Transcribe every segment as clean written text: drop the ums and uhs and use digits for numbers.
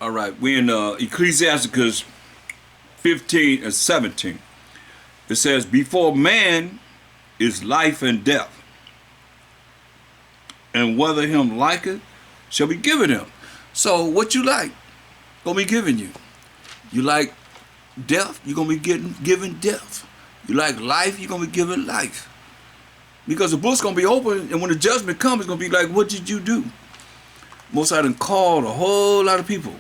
All right, we're in Ecclesiasticus 15 and 17. It says, before man is life and death, and whether him liketh shall be given him. So what you like, gonna be given you. You like death, you're gonna be given death. You like life, you're gonna be given life. Because the book's gonna be open, and when the judgment comes, it's gonna be like, what did you do? Most I done called a whole lot of people,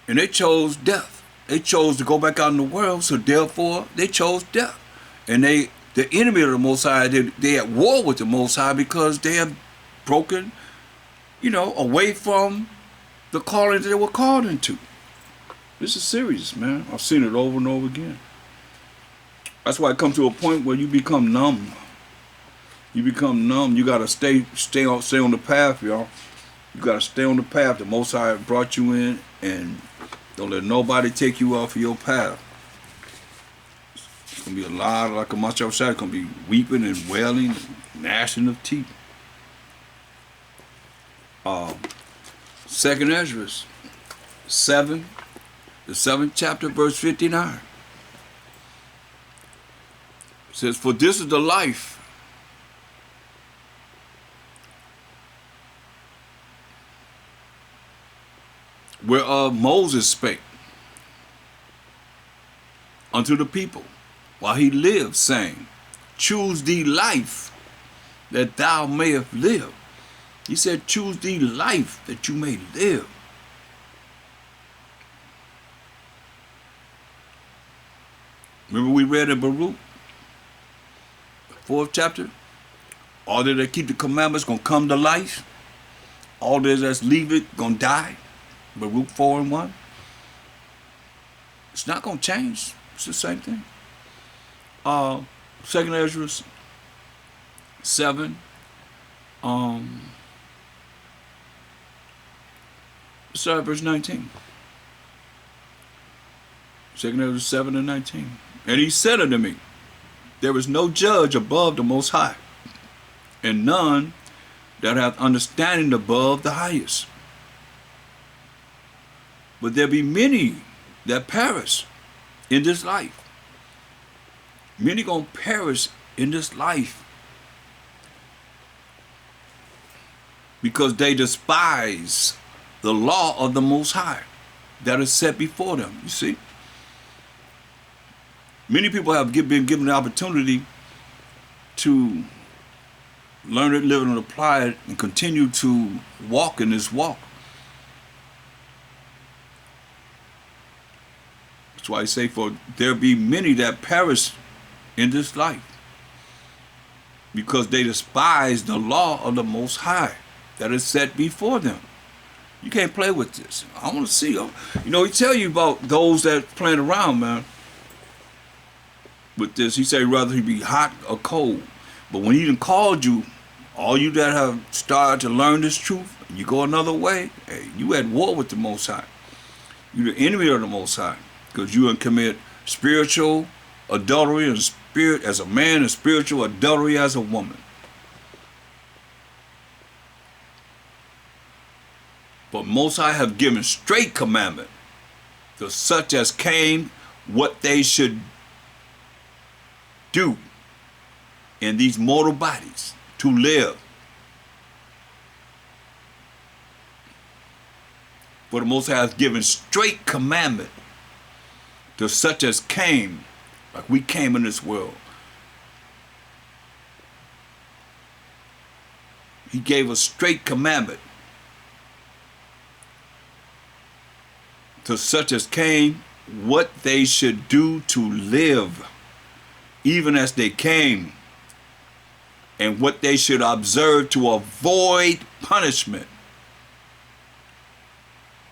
and they chose death. They chose to go back out in the world, so therefore they chose death. And the enemy of the Most High, they at war with the Most High because they have broken, away from the calling that they were called into. This is serious, man. I've seen it over and over again. That's why it comes to a point where you become numb. You become numb. You gotta stay on the path, y'all. You gotta stay on the path. The Most High brought you in, and don't let nobody take you off of your path. It's gonna be a lot, like a much outside. It's gonna be weeping and wailing, and gnashing of teeth. Second Ezra 7, the 7th chapter, verse 59. It says, for this is the life whereof Moses spake unto the people while he lived, saying, choose thee life that thou mayest live. He said, choose thee life that you may live. Remember we read in Baruch, the 4th chapter, all they that keep the commandments gonna come to life. All they that leave it gonna die. Baruch 4 and 1. It's not gonna change. It's the same thing. Second Ezra 7. Start verse 19. Second Ezra 7 and 19. And he said unto me, there is no judge above the Most High, and none that hath understanding above the highest. But there be many that perish in this life. Many gonna perish in this life because they despise the law of the Most High that is set before them. You see, many people have been given the opportunity to learn it, live it, and apply it, and continue to walk in this walk. That's why I say, for there be many that perish in this life because they despise the law of the Most High that is set before them. You can't play with this. I want to see. He tell you about those that playing around, man, with this. He say rather he be hot or cold. But when he done called you, all you that have started to learn this truth, and you go another way, hey, you at war with the Most High. You the enemy of the Most High, because you can commit spiritual adultery and spirit as a man, and spiritual adultery as a woman. But Most High have given straight commandment to such as came what they should do in these mortal bodies to live. For the Most High has given straight commandment to such as came, like we came in this world. He gave a straight commandment to such as came what they should do to live, even as they came, and what they should observe to avoid punishment.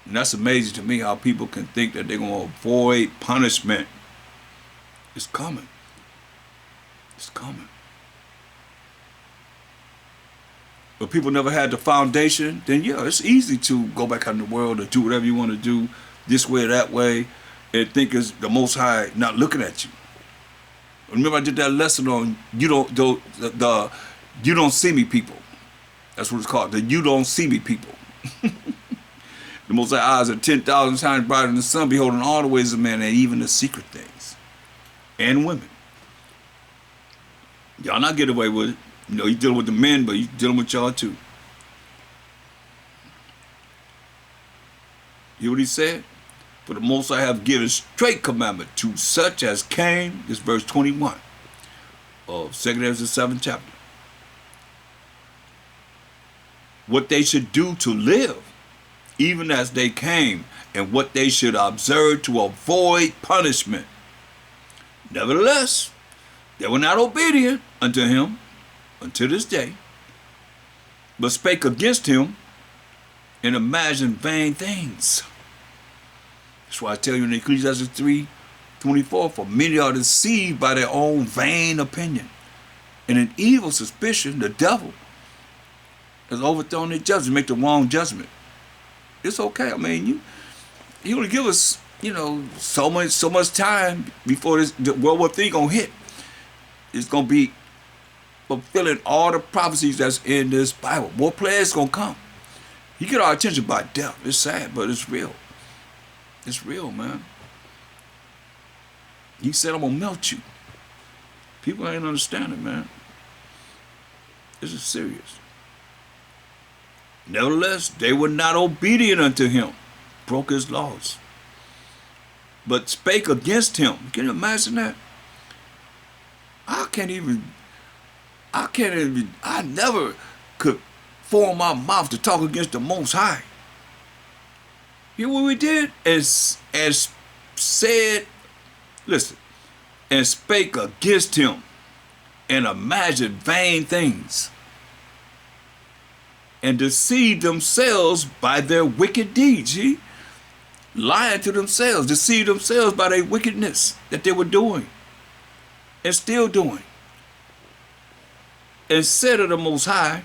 And that's amazing to me, how people can think that they're going to avoid punishment. It's coming. It's coming. But people never had the foundation, then yeah, it's easy to go back out in the world or do whatever you want to do, this way or that way, and think it's the Most High not looking at you. Remember I did that lesson on you don't see me people. That's what it's called, the you don't see me people. The Most High eyes are 10,000 times brighter than the sun, beholding all the ways of man and even the secret things. And women. Y'all not get away with it. You know, he's dealing with the men, but he's dealing with y'all too. Hear what he said? For the Most High have given straight commandment to such as came, this verse 21 of 2nd Ezra, the 7th chapter. What they should do to live, even as they came, and what they should observe to avoid punishment. Nevertheless, they were not obedient unto him until this day, but spake against him and imagined vain things. That's why I tell you in Ecclesiasticus 3:24, for many are deceived by their own vain opinion, and an evil suspicion, the devil, has overthrown their judgment, make the wrong judgment. It's okay. I mean, you only give us, you know, so much time before this World War III gonna hit. It's gonna be fulfilling all the prophecies that's in this Bible. More plagues gonna come. You get our attention by death. It's sad, but it's real. It's real, man. He said, I'm gonna melt you. People ain't understanding, man. This is serious. Nevertheless, they were not obedient unto him, broke his laws, but spake against him. Can you imagine that? I never could form my mouth to talk against the Most High. You know what we did? As said, listen, and spake against him and imagined vain things and deceived themselves by their wicked deeds. See? Lying to themselves, deceived themselves by their wickedness that they were doing and still doing. And said of the Most High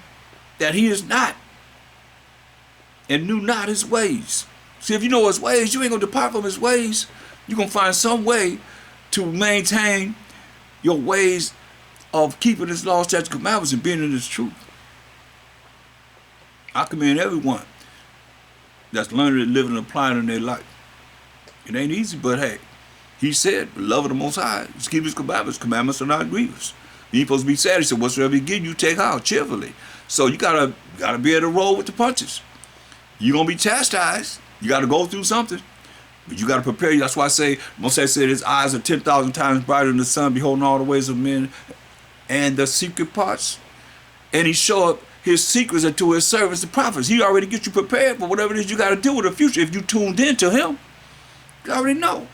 that he is not, and knew not his ways. See, if you know his ways, you ain't gonna depart from his ways. You're gonna find some way to maintain your ways of keeping his laws, statutes, commandments, and being in his truth. I commend everyone that's learning and living and applying in their life. It ain't easy, but hey, he said, love of the Most High, just keep his commandments. Commandments are not grievous. You ain't supposed to be sad. He said, whatsoever you give, you take out cheerfully. So you gotta be able to roll with the punches. You're gonna be chastised. You gotta go through something. But you gotta prepare. That's why I say, Moses said his eyes are 10,000 times brighter than the sun, beholding all the ways of men and the secret parts. And he showed up his secrets unto his servants, the prophets. He already gets you prepared for whatever it is you gotta do in the future. If you tuned in to him, you already know.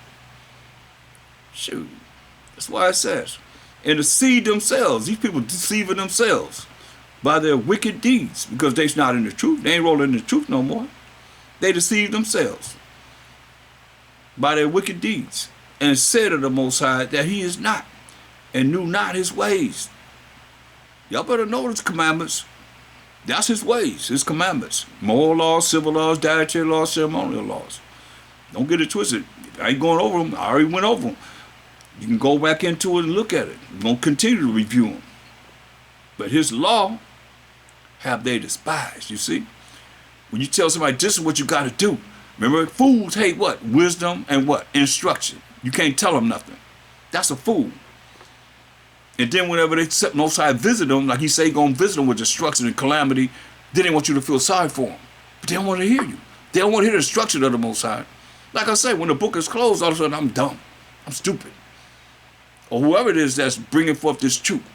Shoot. That's why it says, and deceive themselves. These people deceiving themselves by their wicked deeds, because they're not in the truth. They ain't rolling in the truth no more. They deceive themselves by their wicked deeds, and said of the Most High that he is not, and knew not his ways. Y'all better know his commandments. That's his ways, his commandments. Moral laws, civil laws, dietary laws, ceremonial laws. Don't get it twisted. I ain't going over them. I already went over them. You can go back into it and look at it. We're going to continue to review them. But his law have they despised, you see? When you tell somebody, this is what you got to do. Remember, fools hate what? Wisdom and what? Instruction. You can't tell them nothing. That's a fool. And then whenever they Most High visit them, like he say going to visit them with destruction and calamity, then they want you to feel sorry for them. But they don't want to hear you. They don't want to hear the instruction of the Most High. Like I say, when the book is closed, all of a sudden I'm dumb. I'm stupid. Or whoever it is that's bringing forth this truth.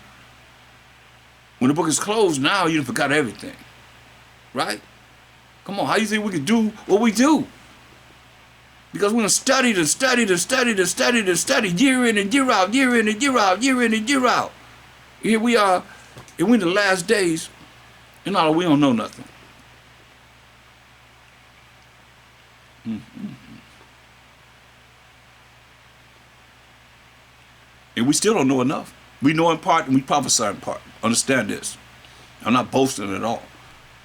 When the book is closed, now you forgot everything. Right? Come on, how do you think we can do what we do? Because we're going to study and study and study and study and study year in and year out, year in and year out, year in and year out. Here we are, and we're in the last days, and all we don't know nothing. And we still don't know enough. We know in part and we prophesy in part. Understand this. I'm not boasting at all.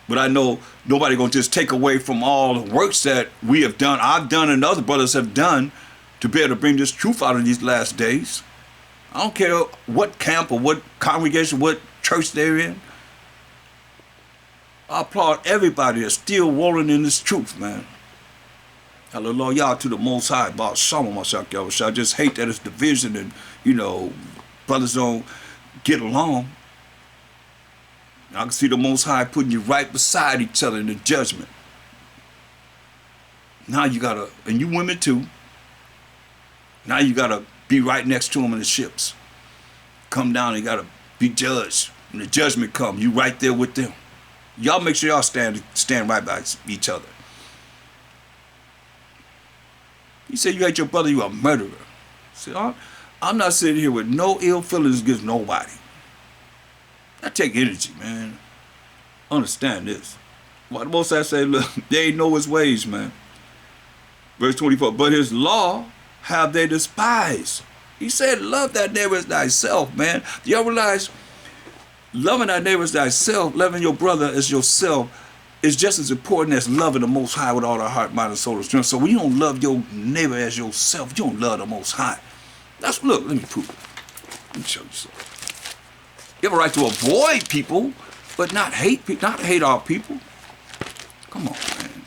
But I know nobody gonna just take away from all the works that we have done, I've done and other brothers have done to be able to bring this truth out in these last days. I don't care what camp or what congregation, what church they're in. I applaud everybody that's still rolling in this truth, man. Hallelujah to the Most High. I just hate that it's division and, brothers don't get along. I can see the Most High putting you right beside each other in the judgment. Now you gotta, and you women too, now you gotta be right next to them in the ships. Come down and you gotta be judged. When the judgment comes, you right there with them. Y'all make sure y'all stand right by each other. You say you hate your brother, you a murderer. See, I'm not sitting here with no ill feelings against nobody. I take energy, man. Understand this. What the Most High say, look, they ain't know his ways, man. Verse 24, but his law have they despised. He said, love thy neighbor as thyself, man. Do y'all realize loving thy neighbor as thyself, loving your brother as yourself, is just as important as loving the Most High with all our heart, mind, and soul and strength. So when you don't love your neighbor as yourself, you don't love the Most High. Look, let me prove it. Let me show you something. You have a right to avoid people, but not hate our people. Come on, man.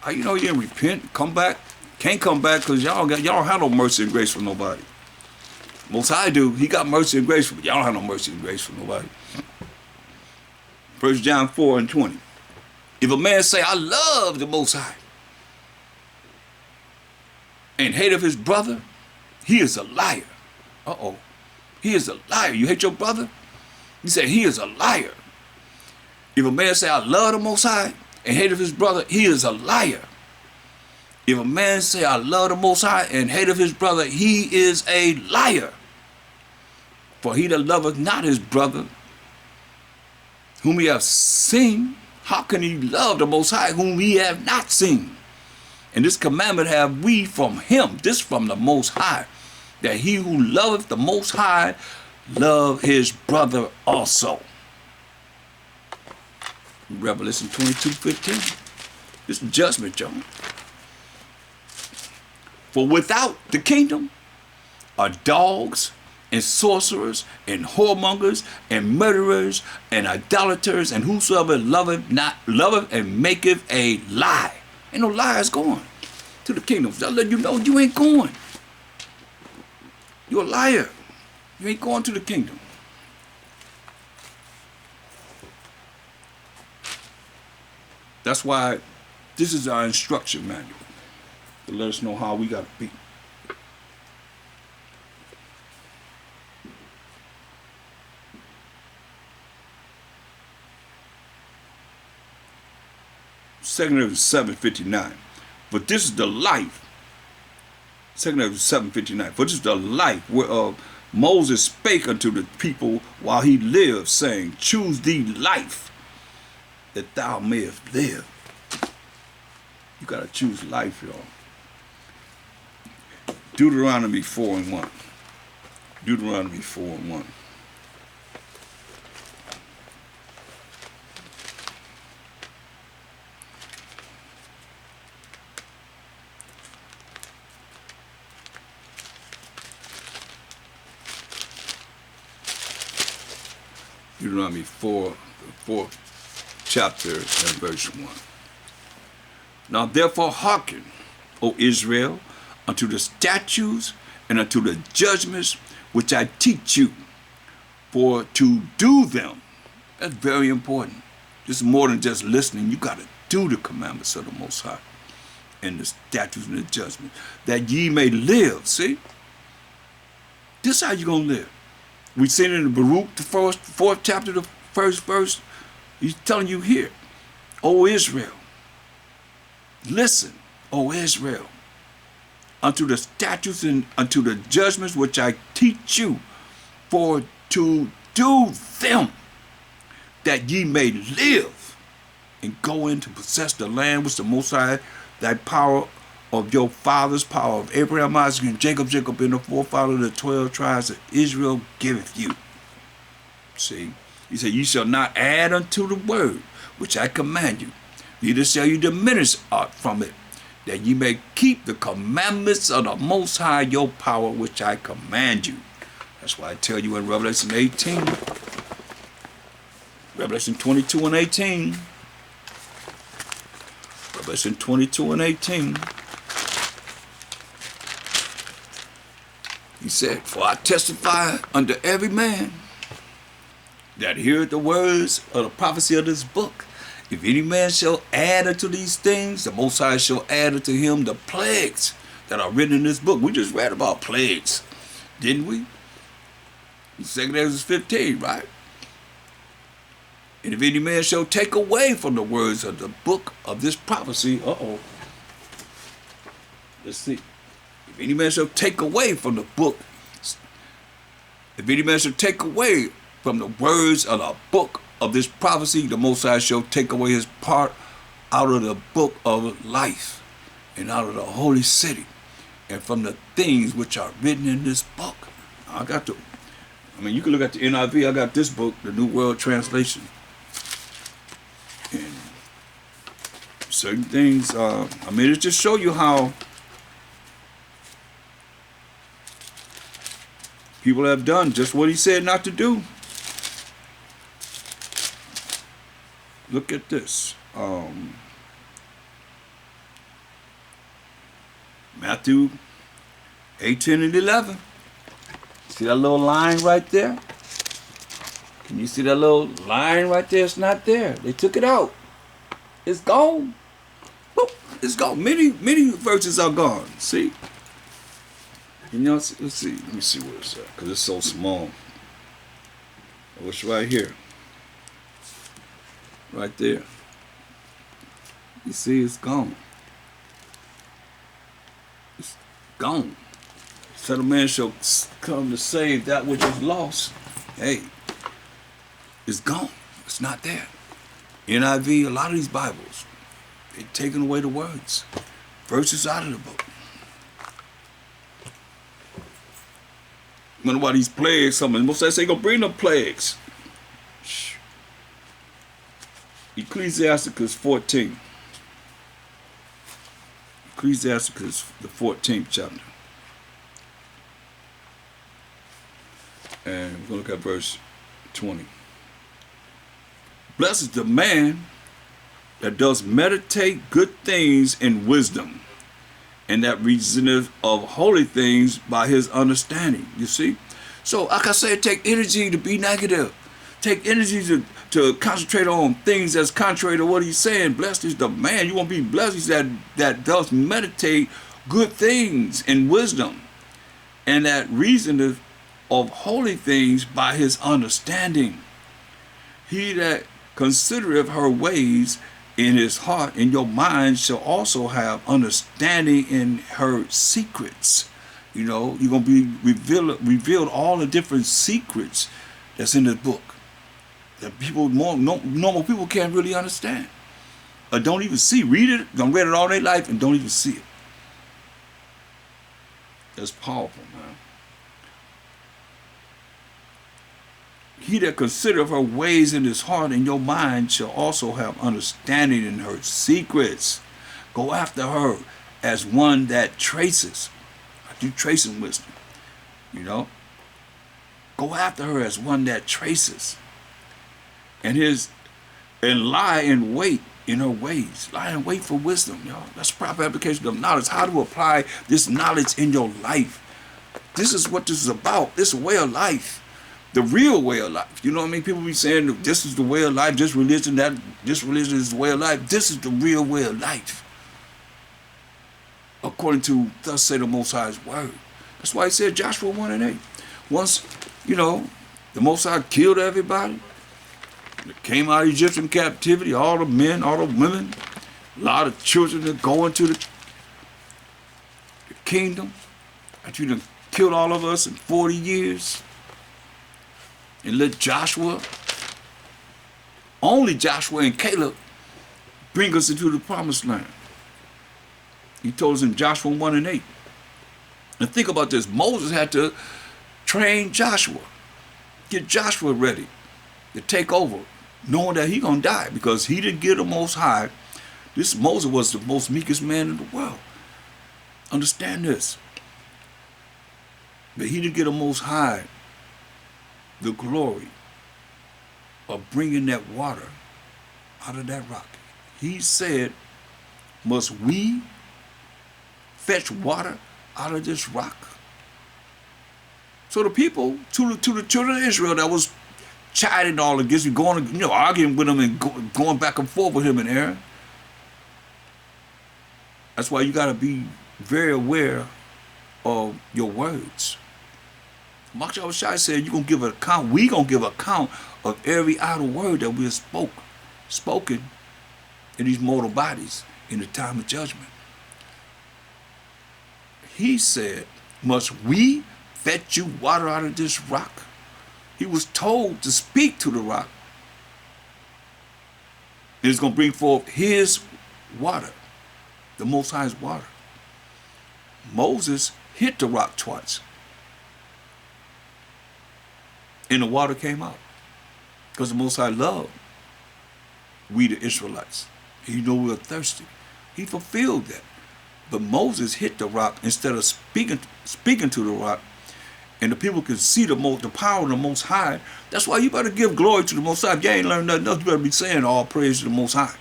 How you know you didn't repent, come back? Can't come back because y'all don't have no mercy and grace for nobody. Most High do. He got mercy and grace for you. Y'all don't have no mercy and grace for nobody. 1 John 4:20. If a man say, I love the Most High, and hate of his brother, he is a liar. Uh-oh. He is a liar. You hate your brother? He said he is a liar. If a man say, I love the Most High, and hate of his brother, he is a liar. If a man say, I love the Most High, and hate of his brother, he is a liar. For he that loveth not his brother, whom he hath seen, how can he love the Most High, whom he have not seen? And this commandment have we from him, this from the Most High, that he who loveth the Most High, love his brother also. Revelation 22:15. This is judgment, y'all. For without the kingdom are dogs and sorcerers and whoremongers and murderers and idolaters and whosoever loveth and maketh a lie. Ain't no liars going to the kingdom. I'll let you know you ain't going. You're a liar. You ain't going to the kingdom. That's why this is our instruction manual to let us know how we got to be. Second of 7:59. But this is the life. Second of 7:59. For this is the life whereof Moses spake unto the people while he lived, saying, choose thee life, that thou mayest live. You got to choose life, y'all. Deuteronomy 4:1. Deuteronomy 4:1. Deuteronomy 4th chapter and verse 1. Now therefore hearken, O Israel, unto the statutes and unto the judgments which I teach you, for to do them. That's very important. This is more than just listening. You got to do the commandments of the Most High and the statutes and the judgments, that ye may live. See? This is how you're going to live. We seen it in Baruch, the fourth chapter, the first verse. He's telling you here, O Israel, listen, O Israel, unto the statutes and unto the judgments which I teach you, for to do them, that ye may live and go in to possess the land which the Most High, thy power of your fathers, power of Abraham, Isaac, and Jacob being the forefather of the 12 tribes of Israel, giveth you. See, he said, you shall not add unto the word which I command you, neither shall you diminish aught from it, that ye may keep the commandments of the Most High, your power, which I command you. That's why I tell you in Revelation 18, Revelation 22:18, Revelation 22 and 18. He said, "For I testify unto every man that heareth the words of the prophecy of this book. If any man shall add unto these things, the Most High shall add unto him the plagues that are written in this book." We just read about plagues, didn't we? In 2 Ezra 15, right? "And if any man shall take away from the words of the book of this prophecy," let's see. "If any man shall take away from the book, if any man shall take away from the words of the book of this prophecy, the Most High shall take away his part out of the book of life, and out of the holy city, and from the things which are written in this book." You can look at the NIV. I got this book, the New World Translation. And certain things, it just show you how people have done just what he said not to do. Look at this. Matthew 18 and 11. See that little line right there? Can you see that little line right there? It's not there. They took it out. It's gone. Boop, it's gone. Many verses are gone. See? Let's see. Let me see where it's at, because it's so small. Oh, it's right here. Right there. You see, it's gone. It's gone. "Son of Man shall come to save that which is lost." Hey, it's gone. It's not there. NIV, a lot of these Bibles, they're taking away the words. Verses out of the book. Wonder why these plagues coming. Most say gonna bring them plagues. Ecclesiasticus 14. Ecclesiasticus, the 14th chapter. And we're going to look at verse 20. "Blessed is the man that does meditate good things in wisdom, and that reasoneth of holy things by his understanding." You see? So, like I said, take energy to be negative. Take energy to concentrate on things that's contrary to what he's saying. Blessed is the man. You want to be blessed. He said that does meditate good things in wisdom, and that reasoneth of holy things by his understanding. "He that considereth her ways in his heart, in your mind, shall also have understanding in her secrets." You're going to be revealed all the different secrets that's in this book that normal people can't really understand, or don't even see. Read it, don't read it all their life, and don't even see it. That's powerful, man. "He that considereth her ways in his heart, in your mind, shall also have understanding in her secrets." Go after her as one that traces. I do tracing wisdom. Go after her as one that traces. And lie in wait in her ways. Lie in wait for wisdom, y'all. That's proper application of knowledge. How to apply this knowledge in your life. This is what this is about. This way of life. The real way of life. You know what I mean? People be saying this is the way of life, this religion is the way of life. This is the real way of life, according to thus say the Most High's word. That's why he said Joshua 1 and 8. Once, the Most High killed everybody. They came out of Egyptian captivity, all the men, all the women, a lot of children that go into the kingdom. After you done killed all of us in 40 years. And let Joshua, only Joshua and Caleb, bring us into the promised land. He told us in Joshua 1 and 8. And think about this. Moses had to train Joshua, get Joshua ready to take over, knowing that he gonna die because he didn't get the Most High. This Moses was the most meekest man in the world. Understand this. But he didn't get the Most High the glory of bringing that water out of that rock. He said, Must we fetch water out of this rock? So the people, to the children of Israel that was chiding all against him, going, arguing with him and going back and forth with him and Aaron. That's why you got to be very aware of your words. Mark Shai said, you're going to give an account. We going to give account of every idle word that we have spoken in these mortal bodies in the time of judgment. He said, must we fetch you water out of this rock? He was told to speak to the rock. And it's going to bring forth his water, the Most High's water. Moses hit the rock twice. And the water came out. Because the Most High loved we the Israelites. He knew we were thirsty. He fulfilled that. But Moses hit the rock instead of speaking to the rock. And the people can see the power of the Most High. That's why you better give glory to the Most High. If you ain't learned nothing else, you better be saying all praise to the Most High.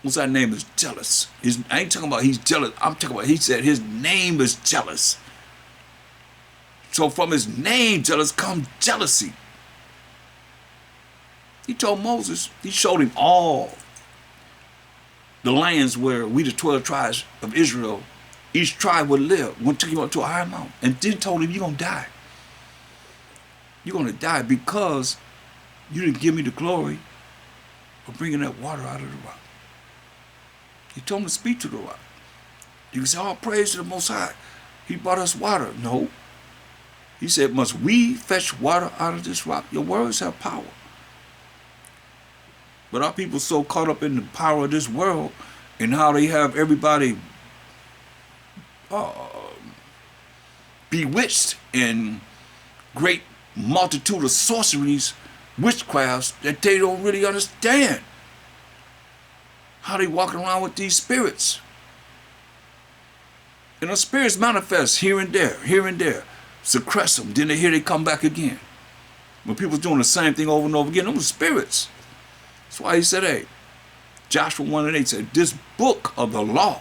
Most High's name is jealous. I ain't talking about he's jealous. I'm talking about he said his name is jealous. So from his name, jealous, comes jealousy. He told Moses, he showed him all the lands where we, the 12 tribes of Israel, each tribe would live. Took him up to a high mountain and then told him, you're going to die. You're going to die because you didn't give me the glory of bringing that water out of the rock. He told him to speak to the rock. You can say, all praise to the Most High. He brought us water. No. He said, must we fetch water out of this rock? Your words have power. But our people so caught up in the power of this world and how they have everybody bewitched in great multitude of sorceries, witchcrafts, that they don't really understand how they walking around with these spirits. And the spirits manifest here and there, suppress them, then they come back again. When people's doing the same thing over and over again, those are spirits. That's why he said, hey, Joshua 1:8 said, this book of the law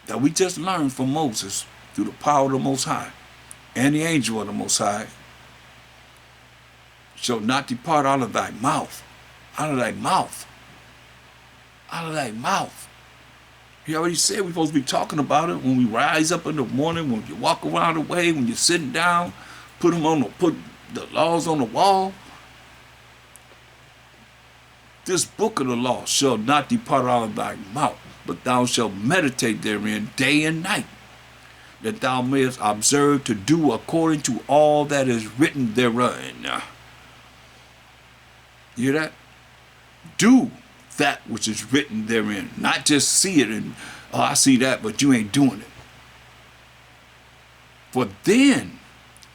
that we just learned from Moses through the power of the Most High and the angel of the Most High shall not depart out of thy mouth. Out of thy mouth. Out of thy mouth. He already said we're supposed to be talking about it when we rise up in the morning, when you walk around the way, when you're sitting down, put the laws on the wall. This book of the law shall not depart out of thy mouth, but thou shalt meditate therein day and night, that thou mayest observe to do according to all that is written therein. You hear that? Do that which is written therein. Not just see it and, oh, I see that, but you ain't doing it. For then,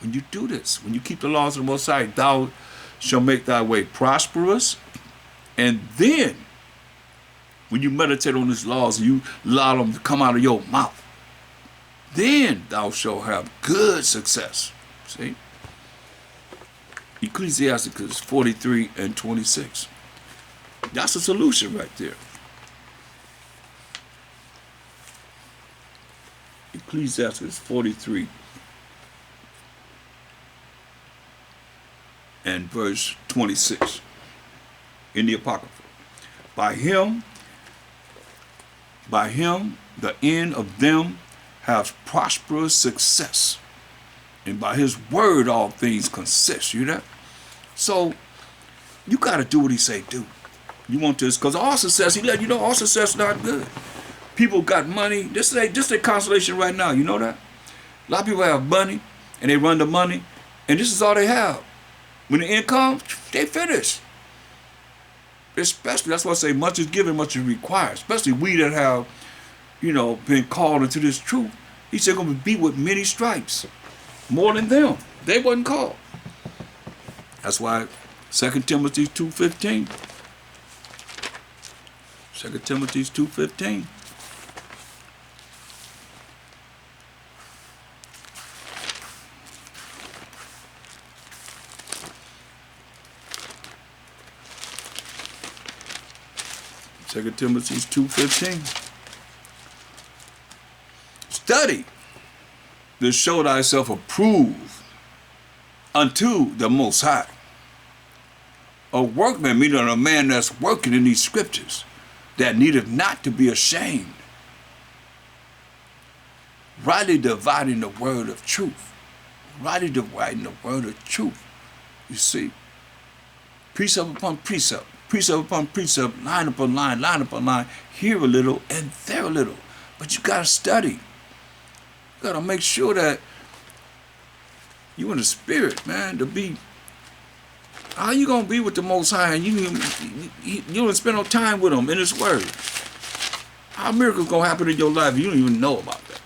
when you do this, when you keep the laws of the Most High, thou shalt make thy way prosperous. And then, when you meditate on these laws and you allow them to come out of your mouth, then thou shalt have good success. See? Ecclesiasticus 43:26. That's a solution right there. Ecclesiasticus 43 and verse 26 in the Apocrypha. By him the end of them has prosperous success, and by his word all things consist. You know that? So you got to do what he say do. You want this, because all success, he let you know all success not good. People got money. This is their consolation right now. You know that? A lot of people have money, and they run the money, and this is all they have. When the end comes, they finish. Especially, that's why I say much is given, much is required. Especially we that have, been called into this truth. He said going to be with many stripes. More than them. They wasn't called. That's why 2 Timothy 2:15. 2 Timothy 2:15. 2 Timothy 2:15. Study to show thyself approved unto the Most High. A workman, meaning a man that's working in these scriptures, that needeth not to be ashamed, rightly dividing the word of truth. Rightly dividing the word of truth. You see, precept upon precept, precept upon precept, line upon line, line upon line, here a little and there a little. But you gotta study. You gotta make sure that you in the spirit, man, to be. How you gonna be with the Most High and you don't spend no time with Him in His Word? How miracles gonna happen in your life? You don't even know about that.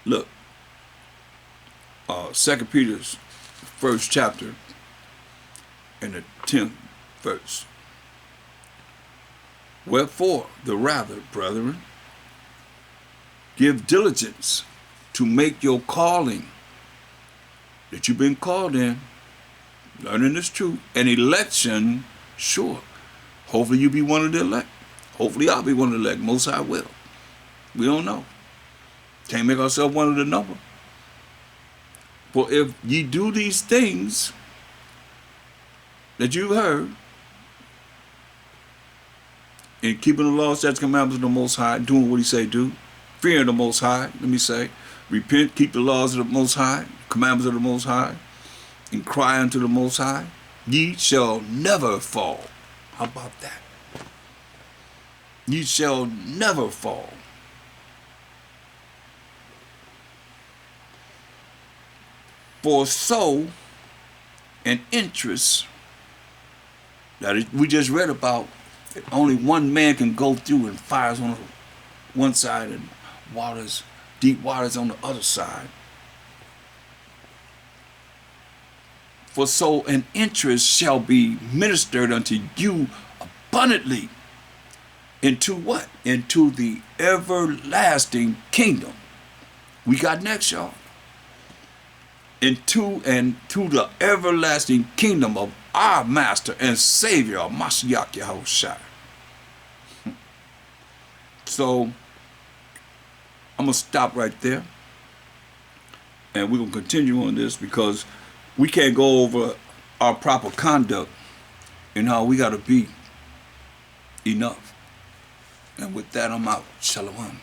Look, 2 Peter's 1st chapter and the 10th verse. Wherefore, the rather, brethren, give diligence to make your calling that you've been called in, learning this truth, and election sure. Hopefully you be one of the elect. Hopefully I'll be one of the elect. Most I will. We don't know. Can't make ourselves one of the number. For if ye do these things that you've heard, in keeping the law, statutes, commandments of the Most High, doing what He say do, fearing the Most High, let me say, repent, keep the laws of the Most High, commandments of the Most High, and cry unto the Most High, ye shall never fall. How about that? Ye shall never fall. For so an interest that we just read about, only one man can go through and fires on one side and waters, deep waters on the other side. For so an interest shall be ministered unto you abundantly into what? Into the everlasting kingdom. We got next, y'all. Into the everlasting kingdom of our Master and Savior, Mashiach Yahushua. So, I'm going to stop right there. And we're going to continue on this because we can't go over our proper conduct and how we got to be enough. And with that, I'm out. Shalom.